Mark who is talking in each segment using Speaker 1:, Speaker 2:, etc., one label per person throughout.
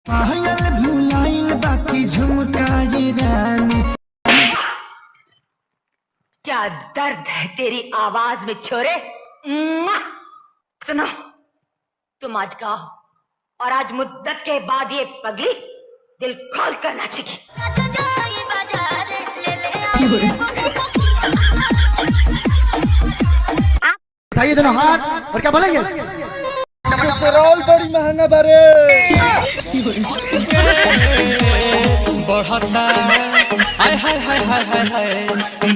Speaker 1: बाकी झुमकाई रानी।
Speaker 2: क्या दर्द है तेरी आवाज में छोरे। सुनो, तुम आज गाओ और आज मुद्दत के बाद ये पगली दिल खोल कर नाचेगी।
Speaker 1: उठाइए दोनों हाथ और क्या बोलेंगे?
Speaker 3: पेट्रोल बड़ी महंगा बारे।
Speaker 4: बढ़ता हाय हाय हाय हाय हाय हाय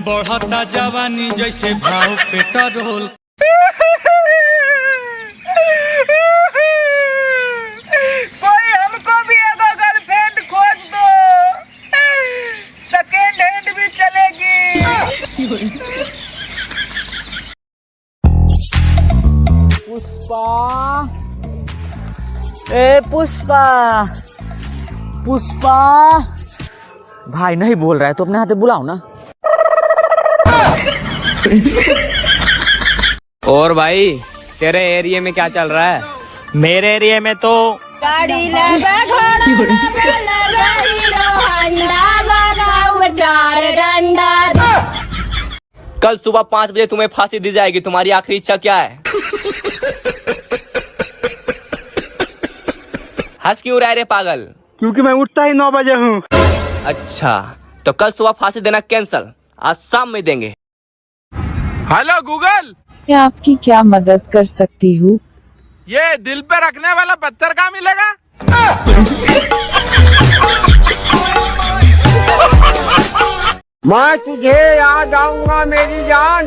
Speaker 4: बढ़ता जवानी जैसे भाव पेट्रोल।
Speaker 5: कोई हमको भी एक गर्लफ्रेंड खोज दो, सेकेंड हैंड भी चलेगी। पुष्पा, ए पुष्पा, पुष्पा भाई नहीं बोल रहा है तो अपने हाथ बुलाओ ना।
Speaker 6: और भाई तेरे एरिया में क्या चल रहा है?
Speaker 5: मेरे एरिया में तो
Speaker 2: गाड़ी लगा घोड़ा लगा हीरो होंडा लगाओ चार डंडा।
Speaker 6: कल सुबह 5 बजे तुम्हें फांसी दी जाएगी। तुम्हारी आखिरी इच्छा क्या है? हंस क्यों रहा रे पागल?
Speaker 5: क्योंकि मैं उठता ही 9 बजे हूँ।
Speaker 6: अच्छा तो कल सुबह फांसी देना कैंसल, आज शाम में देंगे।
Speaker 5: हेलो गूगल,
Speaker 7: मैं आपकी क्या मदद कर सकती हूँ?
Speaker 5: ये दिल पे रखने वाला पत्थर कहाँ मिलेगा?
Speaker 3: मैं तुझे याद आऊंगा मेरी जान,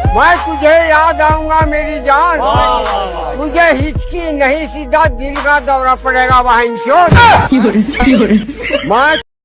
Speaker 3: मैं तुझे याद आऊंगा मेरी जान। मुझे हिचकी नहीं, सीधा दिल का दौरा पड़ेगा वहाँ। मैं